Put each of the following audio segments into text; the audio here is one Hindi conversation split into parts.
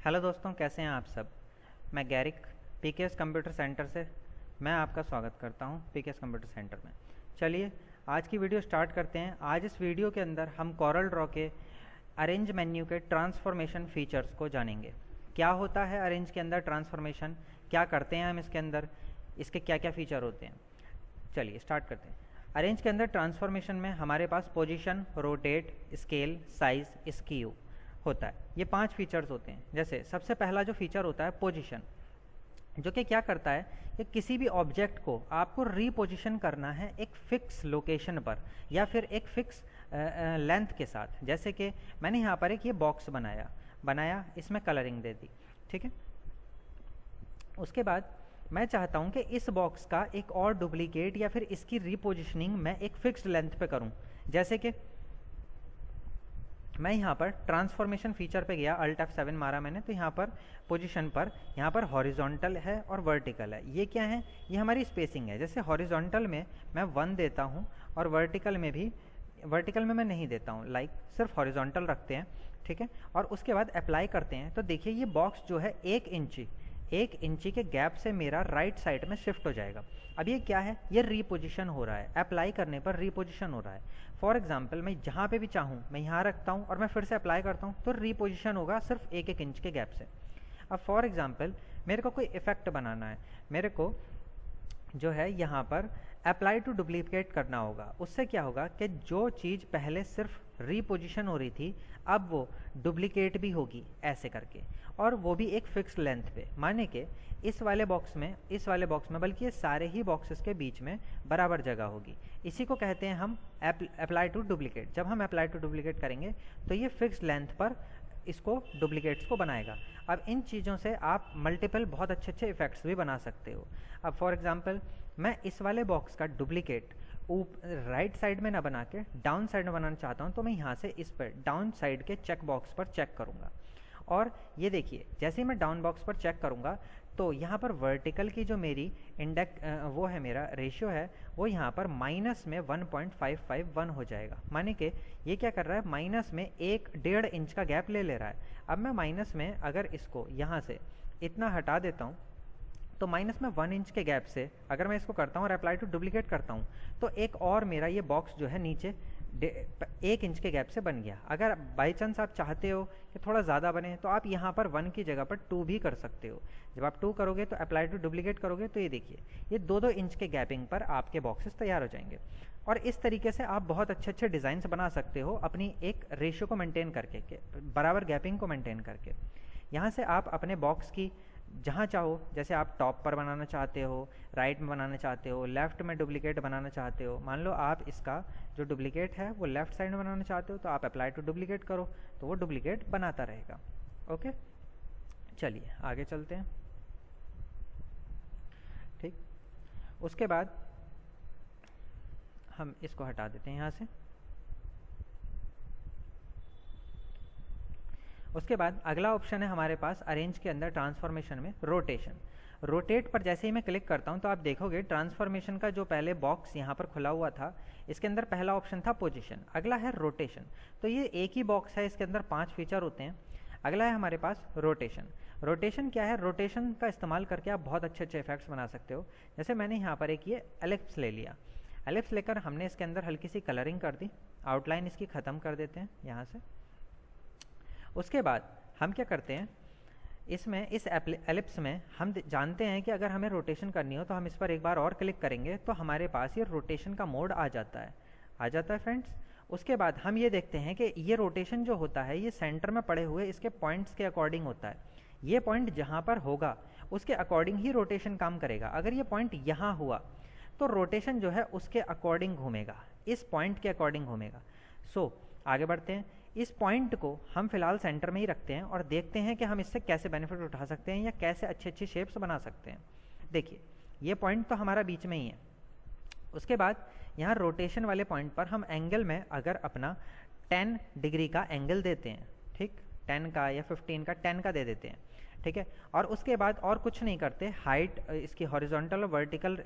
हेलो दोस्तों, कैसे हैं आप सब। मैं गैरिक पीकेएस कंप्यूटर सेंटर से मैं आपका स्वागत करता हूं पीकेएस कंप्यूटर सेंटर में। चलिए आज की वीडियो स्टार्ट करते हैं। आज इस वीडियो के अंदर हम कॉरल ड्रॉ के अरेंज मेन्यू के ट्रांसफॉर्मेशन फीचर्स को जानेंगे। क्या होता है अरेंज के अंदर ट्रांसफॉर्मेशन, क्या करते हैं हम इसके अंदर, इसके क्या क्या फीचर होते हैं। चलिए स्टार्ट करते हैं। अरेंज के अंदर ट्रांसफॉर्मेशन में हमारे पास position, rotate, scale, size, skew होता है। ये 5 फीचर्स होते हैं। जैसे सबसे पहला जो फीचर होता है पोजीशन, जो कि क्या करता है कि किसी भी ऑब्जेक्ट को आपको रीपोजिशन करना है एक फिक्स लोकेशन पर या फिर एक फिक्स लेंथ के साथ। जैसे कि मैंने यहाँ पर एक ये बॉक्स बनाया इसमें कलरिंग दे दी, ठीक है। उसके बाद मैं चाहता हूँ कि इस बॉक्स का एक और डुप्लीकेट या फिर इसकी रीपोजिशनिंग मैं एक फिक्स्ड लेंथ पे करूँ। जैसे कि मैं यहाँ पर ट्रांसफॉर्मेशन फीचर पे गया, Alt F7 मारा मैंने, तो यहाँ पर पोजीशन पर यहाँ पर हॉरिजॉन्टल है और वर्टिकल है। ये क्या है, ये हमारी स्पेसिंग है। जैसे हॉरिजॉन्टल में मैं 1 देता हूँ और वर्टिकल में मैं नहीं देता हूँ, लाइक सिर्फ हॉरिजॉन्टल रखते हैं, ठीक है। और उसके बाद अप्लाई करते हैं तो देखिए ये बॉक्स जो है 1 इंची के गैप से मेरा राइट साइड में शिफ्ट हो जाएगा। अब ये क्या है, ये रीपोजिशन हो रहा है, अप्लाई करने पर रीपोजिशन हो रहा है। फॉर एग्जाम्पल मैं जहाँ पे भी चाहूँ मैं यहाँ रखता हूँ और मैं फिर से अप्लाई करता हूँ तो रीपोजिशन होगा सिर्फ 1 इंच के गैप से। अब फॉर एग्जाम्पल मेरे को कोई इफेक्ट बनाना है, मेरे को जो है यहाँ पर अप्लाई टू डुप्लीकेट करना होगा। उससे क्या होगा कि जो चीज़ पहले सिर्फ रीपोजिशन हो रही थी अब वो डुप्लीकेट भी होगी ऐसे करके, और वो भी एक फिक्स लेंथ पे। माने कि इस वाले बॉक्स में बल्कि ये सारे ही बॉक्सेस के बीच में बराबर जगह होगी। इसी को कहते हैं हम अप्लाई टू डुप्लीकेट। जब हम अप्लाई टू डुप्लीकेट करेंगे तो ये फिक्स लेंथ पर इसको डुप्लीकेट्स को बनाएगा। अब इन चीज़ों से आप मल्टीपल बहुत अच्छे इफेक्ट्स भी बना सकते हो। अब फॉर एग्जांपल मैं इस वाले बॉक्स का डुप्लीकेट राइट साइड में ना बना के डाउन साइड में बनाना चाहता हूँ, तो मैं यहाँ से इस पर डाउन साइड के चेक बॉक्स पर चेक करूँगा। और ये देखिए जैसे ही मैं डाउन बॉक्स पर चेक करूँगा तो यहाँ पर वर्टिकल की जो मेरी वो है, मेरा रेशियो है, वो यहाँ पर माइनस में 1.551 हो जाएगा। माने कि ये क्या कर रहा है, माइनस में 1.5 इंच का गैप ले रहा है। अब मैं माइनस में अगर इसको यहाँ से इतना हटा देता हूँ तो माइनस में 1 इंच के गैप से अगर मैं इसको करता हूँ और अप्लाई टू डुप्लीकेट करता हूँ तो एक और मेरा ये बॉक्स जो है नीचे 1 इंच के गैप से बन गया। अगर बाई चांस आप चाहते हो कि थोड़ा ज़्यादा बने तो आप यहाँ पर 1 की जगह पर 2 भी कर सकते हो। जब आप 2 करोगे तो अप्लाई टू डुप्लीकेट करोगे तो ये देखिए ये 2-2 इंच के गैपिंग पर आपके बॉक्सेस तैयार हो जाएंगे। और इस तरीके से आप बहुत अच्छे डिज़ाइंस बना सकते हो अपनी एक रेशियो को मेंटेन करके, बराबर गैपिंग को मेंटेन करके। यहाँ से आप अपने बॉक्स की जहाँ चाहो, जैसे आप टॉप पर बनाना चाहते हो, राइट में बनाना चाहते हो, लेफ़्ट में डुप्लीकेट बनाना चाहते हो। मान लो आप इसका जो डुप्लीकेट है वो लेफ़्ट साइड में बनाना चाहते हो तो आप अप्लाई टू डुप्लीकेट करो तो वो डुप्लीकेट बनाता रहेगा। ओके, चलिए आगे चलते हैं। ठीक, उसके बाद हम इसको हटा देते हैं यहाँ से। उसके बाद अगला ऑप्शन है हमारे पास अरेंज के अंदर ट्रांसफॉर्मेशन में रोटेशन। रोटेट पर जैसे ही मैं क्लिक करता हूं तो आप देखोगे ट्रांसफॉर्मेशन का जो पहले बॉक्स यहाँ पर खुला हुआ था इसके अंदर पहला ऑप्शन था पोजीशन, अगला है रोटेशन। तो ये एक ही बॉक्स है, इसके अंदर 5 फीचर होते हैं। अगला है हमारे पास रोटेशन। रोटेशन क्या है, रोटेशन का इस्तेमाल करके आप बहुत अच्छे इफेक्ट्स बना सकते हो। जैसे मैंने यहाँ पर एक ये एलिप्स ले लिया, एलिप्स लेकर हमने इसके अंदर हल्की सी कलरिंग कर दी, आउटलाइन इसकी ख़त्म कर देते हैं यहाँ से। उसके बाद हम क्या करते हैं, इसमें इस एलिप्स में हम जानते हैं कि अगर हमें रोटेशन करनी हो तो हम इस पर एक बार और क्लिक करेंगे तो हमारे पास ये रोटेशन का मोड आ जाता है फ्रेंड्स। उसके बाद हम ये देखते हैं कि ये रोटेशन जो होता है ये सेंटर में पड़े हुए इसके पॉइंट्स के अकॉर्डिंग होता है। ये पॉइंट जहाँ पर होगा उसके अकॉर्डिंग ही रोटेशन काम करेगा। अगर ये पॉइंट यहाँ हुआ तो रोटेशन जो है उसके अकॉर्डिंग घूमेगा, इस पॉइंट के अकॉर्डिंग घूमेगा। सो आगे बढ़ते हैं। इस पॉइंट को हम फिलहाल सेंटर में ही रखते हैं और देखते हैं कि हम इससे कैसे बेनिफिट उठा सकते हैं या कैसे अच्छी शेप्स बना सकते हैं। देखिए ये पॉइंट तो हमारा बीच में ही है। उसके बाद यहाँ रोटेशन वाले पॉइंट पर हम एंगल में अगर अपना 10 डिग्री का एंगल देते हैं, ठीक, 10 का या 15 का 10 का दे देते हैं, ठीक है। और उसके बाद और कुछ नहीं करते, हाइट इसकी हॉरिजॉन्टल और वर्टिकल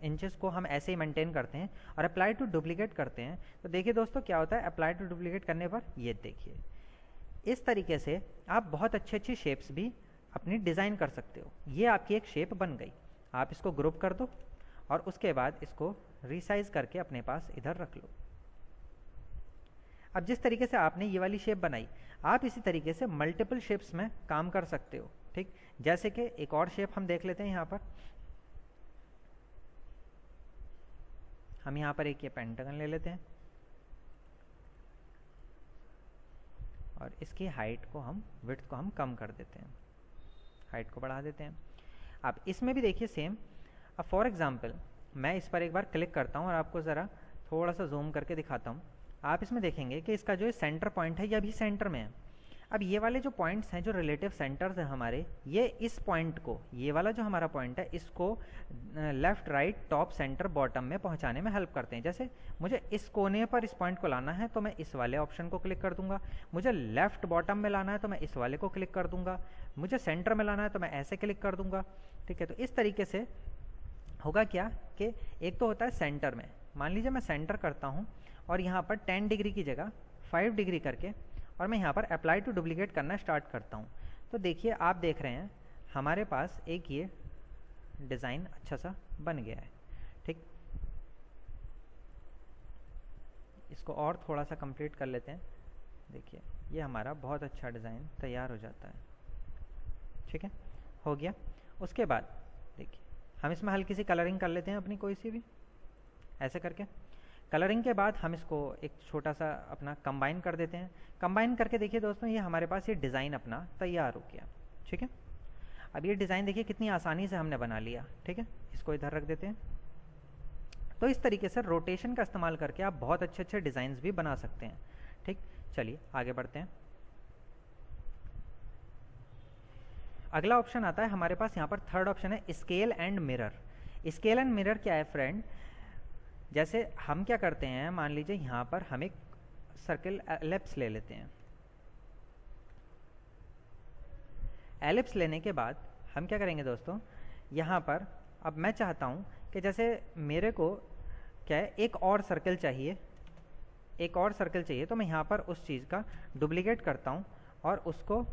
इंचेस को हम ऐसे ही मेंटेन करते हैं और अप्लाई टू डुप्लीकेट करते हैं। तो देखिए दोस्तों क्या होता है, अप्लाई टू डुप्लीकेट करने पर ये देखिए इस तरीके से आप बहुत अच्छी अच्छी शेप्स भी अपनी डिज़ाइन कर सकते हो। ये आपकी एक शेप बन गई। आप इसको ग्रुप कर दो और उसके बाद इसको रिसाइज करके अपने पास इधर रख लो। अब जिस तरीके से आपने ये वाली शेप बनाई, आप इसी तरीके से मल्टीपल शेप्स में काम कर सकते हो। ठीक, जैसे कि एक और शेप हम देख लेते हैं। यहाँ पर हम यहाँ पर एक ये पेंटागन ले लेते हैं और इसकी हाइट को हम, विड्थ को हम कम कर देते हैं, हाइट को बढ़ा देते हैं। अब इसमें भी देखिए सेम। अब फॉर एग्जांपल मैं इस पर एक बार क्लिक करता हूँ और आपको ज़रा थोड़ा सा जूम करके दिखाता हूँ। आप इसमें देखेंगे कि इसका जो सेंटर पॉइंट है ये अभी सेंटर में है। अब ये वाले जो पॉइंट्स हैं, जो रिलेटिव सेंटर्स हैं हमारे, ये इस पॉइंट को, ये वाला जो हमारा पॉइंट है, इसको left right top centre bottom में पहुंचाने में हेल्प करते हैं। जैसे मुझे इस कोने पर इस पॉइंट को लाना है तो मैं इस वाले ऑप्शन को क्लिक कर दूंगा, मुझे लेफ्ट बॉटम में लाना है तो मैं इस वाले को क्लिक कर दूंगा, मुझे सेंटर में लाना है तो मैं ऐसे क्लिक कर दूंगा। ठीक है, तो इस तरीके से होगा क्या कि एक तो होता है सेंटर में, मान लीजिए मैं सेंटर करता हूँ और यहाँ पर 10 डिग्री की जगह 5 डिग्री करके और मैं यहाँ पर अप्लाई टू डुप्लीकेट करना स्टार्ट करता हूँ। तो देखिए आप देख रहे हैं हमारे पास एक ये डिज़ाइन अच्छा सा बन गया है। ठीक, इसको और थोड़ा सा कंप्लीट कर लेते हैं। देखिए ये हमारा बहुत अच्छा डिज़ाइन तैयार हो जाता है। ठीक है, हो गया। उसके बाद देखिए हम इसमें हल्की सी कलरिंग कर लेते हैं अपनी, कोई सी भी ऐसे करके। कलरिंग के बाद हम इसको एक छोटा सा अपना कंबाइन कर देते हैं। कंबाइन करके देखिए दोस्तों, ये हमारे पास ये डिज़ाइन अपना तैयार हो गया। ठीक है, अब ये डिज़ाइन देखिए कितनी आसानी से हमने बना लिया। ठीक है, इसको इधर रख देते हैं। तो इस तरीके से रोटेशन का इस्तेमाल करके आप बहुत अच्छे अच्छे डिज़ाइंस भी बना सकते हैं। ठीक, चलिए आगे बढ़ते हैं। अगला ऑप्शन आता है हमारे पास, यहाँ पर थर्ड ऑप्शन है scale and mirror. Scale and mirror क्या है फ्रेंड? जैसे हम क्या करते हैं, मान लीजिए यहाँ पर हम एक सर्कल एलिप्स ले लेते हैं। एलिप्स लेने के बाद हम क्या करेंगे दोस्तों, यहाँ पर अब मैं चाहता हूँ कि जैसे मेरे को क्या है, एक और सर्कल चाहिए, एक और सर्कल चाहिए, तो मैं यहाँ पर उस चीज़ का डुप्लीकेट करता हूँ और उसको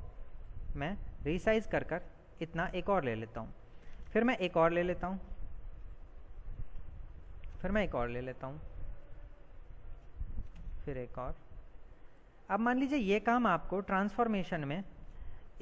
मैं रिसाइज कर कर इतना एक और ले लेता हूँ, फिर मैं एक और ले लेता हूँ, फिर मैं एक और ले लेता हूँ, फिर एक और। अब मान लीजिए ये काम आपको ट्रांसफॉर्मेशन में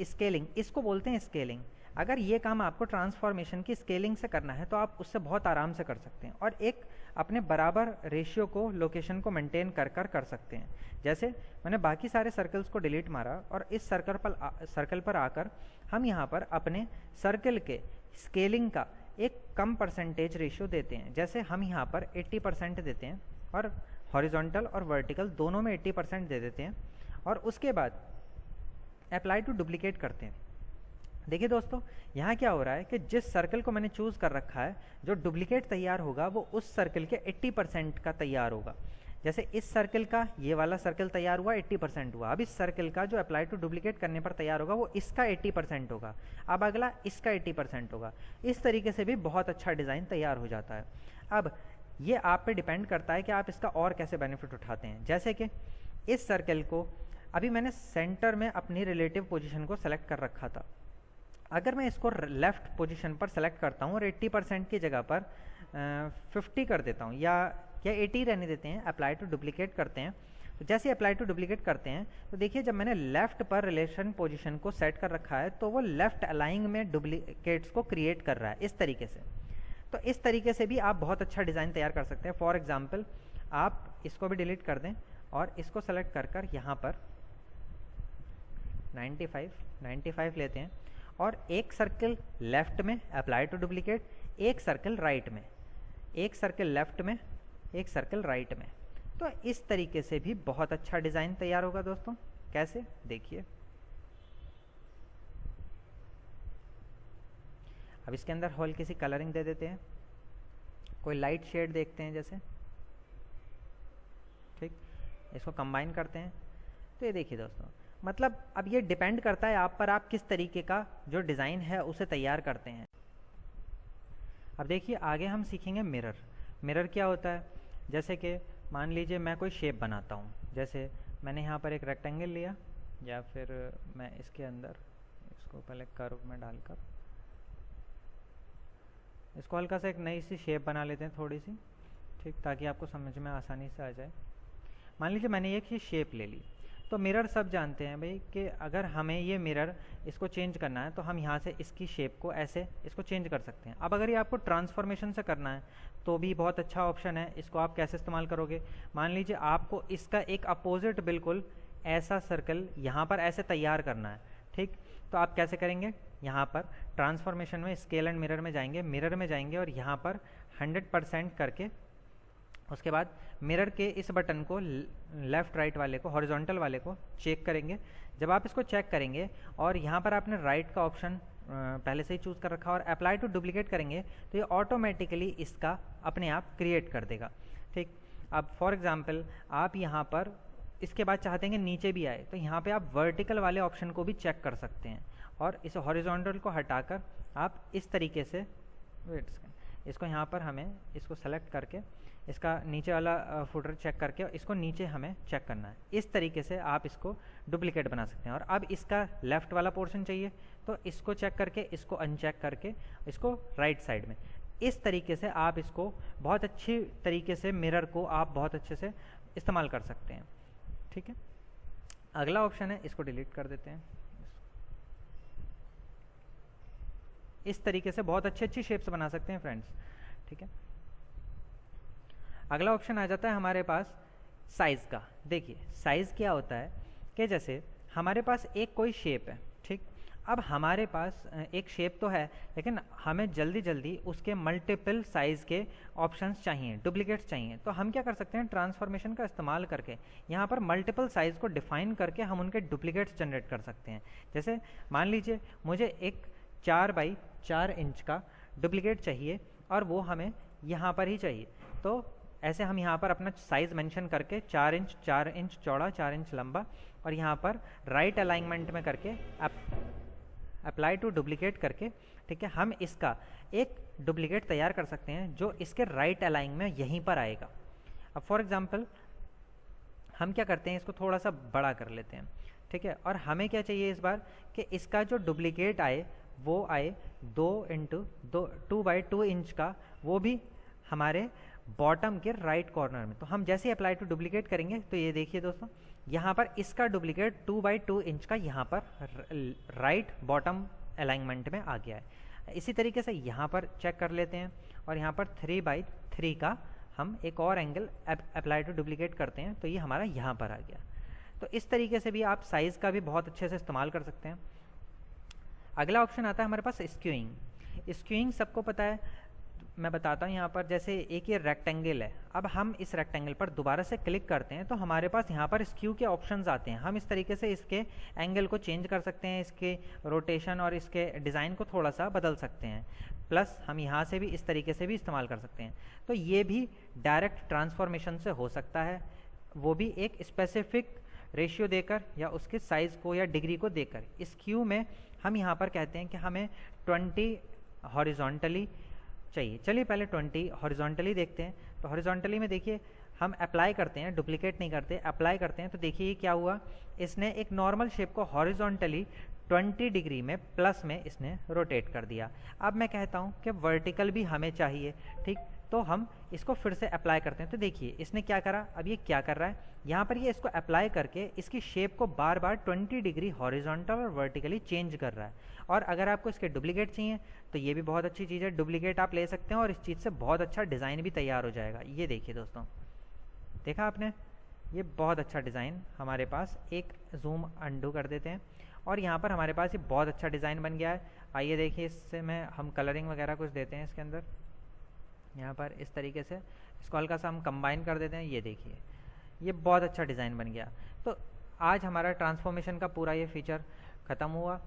स्केलिंग, इसको बोलते हैं स्केलिंग, अगर ये काम आपको ट्रांसफॉर्मेशन की स्केलिंग से करना है तो आप उससे बहुत आराम से कर सकते हैं और एक अपने बराबर रेशियो को, लोकेशन को मेंटेन कर सकते हैं। जैसे मैंने बाकी सारे सर्कल्स को डिलीट मारा और इस सर्कल पर आकर हम यहाँ पर अपने सर्कल के स्केलिंग का एक कम परसेंटेज रेशियो देते हैं। जैसे हम यहाँ पर 80% देते हैं और हॉरिजॉन्टल और वर्टिकल दोनों में 80% दे देते हैं और उसके बाद अप्लाई टू डुप्लीकेट करते हैं। देखिए दोस्तों, यहाँ क्या हो रहा है कि जिस सर्कल को मैंने चूज़ कर रखा है, जो डुप्लीकेट तैयार होगा वो उस सर्कल के 80% का तैयार होगा। जैसे इस सर्कल का ये वाला सर्कल तैयार हुआ, 80% हुआ। अब इस सर्कल का जो अप्लाई टू डुप्लीकेट करने पर तैयार होगा वो इसका 80% होगा, अब अगला इसका 80% होगा। इस तरीके से भी बहुत अच्छा डिज़ाइन तैयार हो जाता है। अब ये आप पे डिपेंड करता है कि आप इसका और कैसे बेनिफिट उठाते हैं। जैसे कि इस सर्कल को अभी मैंने सेंटर में अपनी रिलेटिव पोजीशन को सेलेक्ट कर रखा था, अगर मैं इसको लेफ़्ट पोजीशन पर सेलेक्ट करता हूँ और 80% की जगह पर 50 कर देता हूँ या 80 रहने देते हैं, अप्लाई टू डुप्लीकेट करते हैं, तो जैसे अप्लाई टू डुप्लीकेट करते हैं तो देखिए जब मैंने लेफ़्ट पर रिलेशन पोजीशन को सेट कर रखा है तो वो लेफ़्ट अलाइंग में डुप्लीकेट्स को क्रिएट कर रहा है इस तरीके से। तो इस तरीके से भी आप बहुत अच्छा डिज़ाइन तैयार कर सकते हैं। फॉर एग्जाम्पल आप इसको भी डिलीट कर दें और इसको सेलेक्ट कर यहाँ पर 95 लेते हैं और एक सर्कल लेफ्ट में अप्लाई टू डुप्लीकेट, एक सर्कल राइट में, एक सर्कल लेफ्ट में, एक सर्कल राइट में। तो इस तरीके से भी बहुत अच्छा डिज़ाइन तैयार होगा दोस्तों। कैसे, देखिए अब इसके अंदर हल्की सी कलरिंग दे देते हैं, कोई लाइट शेड देखते हैं जैसे, ठीक, इसको कंबाइन करते हैं। तो ये देखिए दोस्तों, मतलब अब ये डिपेंड करता है आप पर, आप किस तरीके का जो डिज़ाइन है उसे तैयार करते हैं। अब देखिए आगे हम सीखेंगे मिरर। मिरर क्या होता है, जैसे कि मान लीजिए मैं कोई शेप बनाता हूँ, जैसे मैंने यहाँ पर एक रेक्टेंगल लिया, या फिर मैं इसके अंदर इसको पहले कर्व में डालकर इसको हल्का सा एक नई सी शेप बना लेते हैं थोड़ी सी, ठीक, ताकि आपको समझ में आसानी से आ जाए। मान लीजिए मैंने एक ही शेप ले ली, तो मिरर सब जानते हैं भाई कि अगर हमें ये मिरर इसको चेंज करना है तो हम यहाँ से इसकी शेप को ऐसे इसको चेंज कर सकते हैं। अब अगर ये आपको ट्रांसफॉर्मेशन से करना है तो भी बहुत अच्छा ऑप्शन है। इसको आप कैसे इस्तेमाल करोगे, मान लीजिए आपको इसका एक अपोजिट बिल्कुल ऐसा सर्कल यहाँ पर ऐसे तैयार करना है, ठीक, तो आप कैसे करेंगे, यहाँ पर ट्रांसफॉर्मेशन में स्केल एंड मिरर में जाएंगे, मिरर में जाएंगे और यहाँ पर 100% करके उसके बाद मिरर के इस बटन को लेफ़्ट राइट वाले को हॉरिजॉन्टल वाले को चेक करेंगे। जब आप इसको चेक करेंगे और यहाँ पर आपने राइट का ऑप्शन पहले से ही चूज़ कर रखा और अप्लाई टू डुप्लीकेट करेंगे तो ये ऑटोमेटिकली इसका अपने आप क्रिएट कर देगा, ठीक। अब फॉर एग्जांपल आप यहाँ पर इसके बाद चाहते हैं कि नीचे भी आए, तो यहाँ पे आप वर्टिकल वाले ऑप्शन को भी चेक कर सकते हैं और इस हॉरिजॉन्टल को हटाकर आप इस तरीके से इसको यहाँ पर हमें इसको सेलेक्ट करके इसका नीचे वाला फुटर चेक करके इसको नीचे हमें चेक करना है। इस तरीके से आप इसको डुप्लीकेट बना सकते हैं। और अब इसका लेफ़्ट वाला पोर्शन चाहिए तो इसको चेक करके इसको अनचेक करके इसको राइट साइड में, इस तरीके से आप इसको बहुत अच्छी तरीके से मिरर को आप बहुत अच्छे से इस्तेमाल कर सकते हैं, ठीक है। अगला ऑप्शन है, इसको डिलीट कर देते हैं। इस तरीके से बहुत अच्छी शेप्स बना सकते हैं फ्रेंड्स, ठीक है। अगला ऑप्शन आ जाता है हमारे पास साइज़ का। देखिए साइज़ क्या होता है कि जैसे हमारे पास एक कोई शेप है, ठीक, अब हमारे पास एक शेप तो है लेकिन हमें जल्दी जल्दी उसके मल्टीपल साइज़ के ऑप्शंस चाहिए, डुप्लीकेट्स चाहिए, तो हम क्या कर सकते हैं, ट्रांसफॉर्मेशन का इस्तेमाल करके यहाँ पर मल्टीपल साइज़ को डिफाइन करके हम उनके डुप्लीकेट्स जनरेट कर सकते हैं। जैसे मान लीजिए मुझे एक 4 बाई 4 इंच का डुप्लीकेट चाहिए और वो हमें यहाँ पर ही चाहिए, तो ऐसे हम यहाँ पर अपना साइज़ मेंशन करके 4 इंच चौड़ा 4 इंच लंबा और यहाँ पर राइट अलाइनमेंट में करके अप्लाई टू डुप्लीकेट करके, ठीक है, हम इसका एक डुप्लीकेट तैयार कर सकते हैं जो इसके राइट अलाइन में यहीं पर आएगा। अब फॉर एग्जांपल हम क्या करते हैं, इसको थोड़ा सा बड़ा कर लेते हैं, ठीक है, और हमें क्या चाहिए इस बार कि इसका जो डुप्लीकेट आए वो आए 2 बाई 2 इंच का, वो भी हमारे बॉटम के राइट कॉर्नर में। तो हम जैसे ही अप्लाई टू डुप्लीकेट करेंगे तो ये देखिए दोस्तों, यहाँ पर इसका डुप्लीकेट 2 बाई 2 इंच का यहाँ पर राइट बॉटम अलाइनमेंट में आ गया है। इसी तरीके से यहाँ पर चेक कर लेते हैं और यहाँ पर 3 बाई 3 का हम एक और एंगल अप्लाई टू डुप्लीकेट करते हैं तो ये हमारा यहाँ पर आ गया। तो इस तरीके से भी आप साइज़ का भी बहुत अच्छे से इस्तेमाल कर सकते हैं। अगला ऑप्शन आता है हमारे पास स्क्यूइंग। स्क्यूइंग सबको पता है, मैं बताता हूँ। यहाँ पर जैसे एक ये रेक्टेंगल है, अब हम इस रेक्टेंगल पर दोबारा से क्लिक करते हैं तो हमारे पास यहाँ पर स्क्यू के ऑप्शंस आते हैं। हम इस तरीके से इसके एंगल को चेंज कर सकते हैं, इसके रोटेशन और इसके डिज़ाइन को थोड़ा सा बदल सकते हैं, प्लस हम यहाँ से भी इस तरीके से भी इस्तेमाल कर सकते हैं। तो ये भी डायरेक्ट ट्रांसफॉर्मेशन से हो सकता है, वो भी एक स्पेसिफिक रेशियो देकर या उसके साइज़ को या डिग्री को देकर। इस क्यू में हम यहाँ पर कहते हैं कि हमें 20 हॉरिजॉन्टली चाहिए। चलिए पहले 20 हॉरिजॉन्टली देखते हैं। तो हॉरिजॉन्टली में देखिए हम अप्लाई करते हैं, डुप्लीकेट नहीं करते, अप्लाई करते हैं, तो देखिए क्या हुआ, इसने एक नॉर्मल शेप को हॉरिजॉन्टली 20 डिग्री में प्लस में इसने रोटेट कर दिया। अब मैं कहता हूँ कि वर्टिकल भी हमें चाहिए, ठीक, तो हम इसको फिर से अप्लाई करते हैं। तो देखिए इसने क्या करा, अब ये क्या कर रहा है, यहाँ पर ये इसको अप्लाई करके इसकी शेप को बार बार 20 डिग्री हॉरिजॉन्टल और वर्टिकली चेंज कर रहा है। और अगर आपको इसके डुप्लीकेट चाहिए तो ये भी बहुत अच्छी चीज़ है, डुप्लीकेट आप ले सकते हैं और इस चीज़ से बहुत अच्छा डिज़ाइन भी तैयार हो जाएगा। ये देखिए दोस्तों, देखा आपने, ये बहुत अच्छा डिज़ाइन हमारे पास। एक जूम अंडू कर देते हैं और यहाँ पर हमारे पास ये बहुत अच्छा डिज़ाइन बन गया है। आइए देखिए, इससे में हम कलरिंग वगैरह कुछ देते हैं इसके अंदर, यहाँ पर इस तरीके से इसको हल्का सा हम कंबाइन कर देते हैं। ये देखिए ये बहुत अच्छा डिज़ाइन बन गया। तो आज हमारा ट्रांसफॉर्मेशन का पूरा ये फीचर ख़त्म हुआ।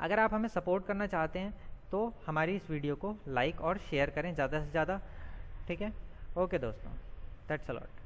अगर आप हमें सपोर्ट करना चाहते हैं तो हमारी इस वीडियो को लाइक और शेयर करें ज़्यादा से ज़्यादा, ठीक है। ओके दोस्तों, दैट्स अ लॉट।